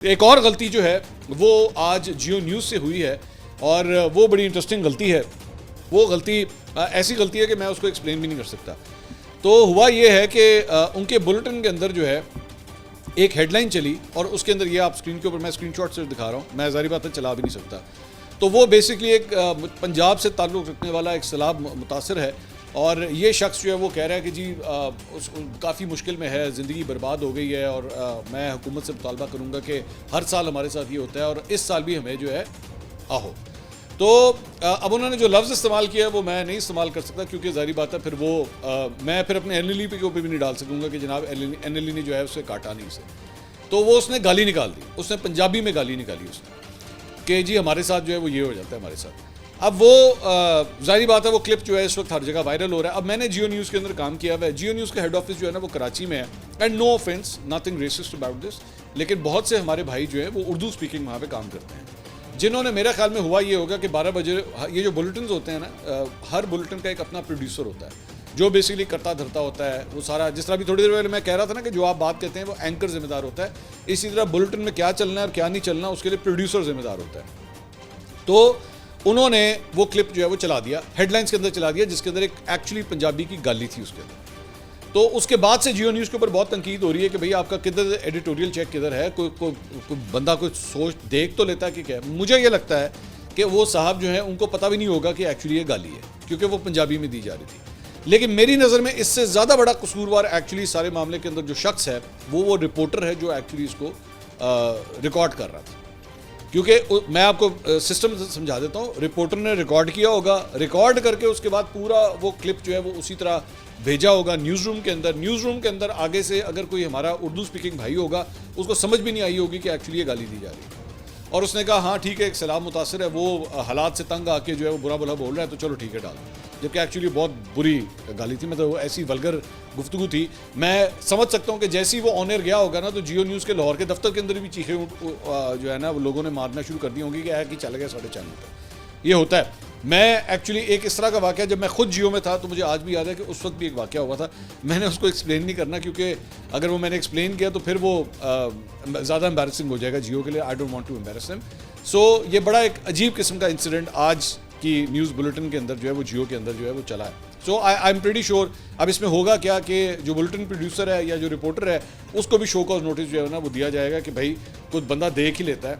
एक और गलती जो है वो आज जियो न्यूज़ से हुई है और वो बड़ी इंटरेस्टिंग गलती है। वो गलती ऐसी गलती है कि मैं उसको एक्सप्लेन भी नहीं कर सकता। तो हुआ ये है कि उनके बुलेटिन के अंदर जो है एक हेडलाइन चली और उसके अंदर ये आप स्क्रीन के ऊपर मैं स्क्रीनशॉट से दिखा रहा हूँ, मैं ज़ाहिर बात है चला भी नहीं सकता। तो वो बेसिकली एक पंजाब से ताल्लुक़ रखने वाला एक सैलाब मुतासर है और ये शख्स जो है वो कह रहा है कि जी काफ़ी मुश्किल में है, ज़िंदगी बर्बाद हो गई है और मैं हुकूमत से मुतालबा करूँगा कि हर साल हमारे साथ ये होता है और इस साल भी हमें जो है आहो। तो अब उन्होंने जो लफ्ज़ इस्तेमाल किया है वो मैं नहीं इस्तेमाल कर सकता क्योंकि ज़ाहिर बात है फिर वो मैं फिर अपने NLE के ऊपर भी नहीं डाल सकूँगा कि जनाब NLE ने जो है उससे काटा नहीं इसे। तो वो उसने गाली निकाल दी, उसने पंजाबी में गाली निकाली उसने कि जी हमारे साथ जो है वो ये हो जाता है हमारे साथ। अब वो ज़ाहिर बात है वो क्लिप जो है इस वक्त हर जगह वायरल हो रहा है। अब मैंने जियो न्यूज़ के अंदर काम किया हुआ है, जियो न्यूज़ का हेड ऑफिस जो है ना वो कराची में है and no offense, nothing racist about this, लेकिन बहुत से हमारे भाई जो है वो उर्दू स्पीकिंग वहाँ पे काम करते हैं जिन्होंने, मेरा ख्याल में हुआ ये होगा कि 12 बजे ये जो बुलेटिन होते हैं ना, हर बुलेटिन का एक अपना प्रोड्यूसर होता है जो बेसिकली करता धरता होता है वो सारा। जिस तरह भी थोड़ी देर पहले मैं कह रहा था ना कि जो आप बात कहते हैं वो एंकर जिम्मेदार होता है, इसी तरह बुलेटिन में क्या चलना है और क्या नहीं चलना उसके लिए प्रोड्यूसर जिम्मेदार होता है। तो उन्होंने वो क्लिप जो है वो चला दिया, हेडलाइंस के अंदर चला दिया जिसके अंदर एक एक्चुअली पंजाबी की गाली थी उसके अंदर। तो उसके बाद से जियो न्यूज़ के ऊपर बहुत तनकीद हो रही है कि भाई आपका किधर एडिटोरियल चेक किधर है, कोई बंदा कोई सोच देख तो लेता है कि क्या है। मुझे ये लगता है कि वो साहब जो है उनको पता भी नहीं होगा कि एक्चुअली ये गाली है क्योंकि वो पंजाबी में दी जा रही थी। लेकिन मेरी नज़र में इससे ज़्यादा बड़ा कसूरवार एक्चुअली सारे मामले के अंदर जो शख्स है वो रिपोर्टर है जो एक्चुअली इसको रिकॉर्ड कर रहा था। क्योंकि मैं आपको सिस्टम समझा देता हूँ, रिपोर्टर ने रिकॉर्ड किया होगा, रिकॉर्ड करके उसके बाद पूरा वो क्लिप जो है वो उसी तरह भेजा होगा न्यूज़ रूम के अंदर। न्यूज़ रूम के अंदर आगे से अगर कोई हमारा उर्दू स्पीकिंग भाई होगा उसको समझ भी नहीं आई होगी कि एक्चुअली ये गाली दी जा रही है और उसने कहा हाँ ठीक है एक सैलाब मुतासर है, वो हालात से तंग आके जो है वो बुरा भला बोल रहा है तो चलो ठीक है डाल दो, जबकि एक्चुअली बहुत बुरी गाली थी, मतलब ऐसी वल्गर गुफ्तगू थी। मैं समझ सकता हूँ कि जैसे ही वो ऑन एयर गया होगा ना तो जियो न्यूज़ के लाहौर के दफ्तर के अंदर भी चीखें जो है ना वो लोगों ने मारना शुरू कर दी होंगी कि कि चल गया साढ़े चैनल पर। ये होता है। मैं एक्चुअली एक इस तरह का वाक़या जब मैं खुद जियो में था तो मुझे आज भी याद है कि उस वक्त भी एक वाक़या हुआ था। मैंने उसको एक्सप्लेन नहीं करना क्योंकि अगर वो मैंने एक्सप्लेन किया तो फिर वो ज़्यादा एम्बैरसिंग हो जाएगा जियो के लिए। I don't want to embarrass them. So ये बड़ा एक अजीब किस्म का इंसिडेंट आज की न्यूज़ बुलेटिन के अंदर जो है वो जियो के अंदर जो है वो चला है। सो आई एम प्रीटी श्योर अब इसमें होगा क्या कि जो बुलेटिन प्रोड्यूसर है या जो रिपोर्टर है उसको भी शो कॉज नोटिस जो है ना वो दिया जाएगा कि भाई कुछ बंदा देख ही लेता है।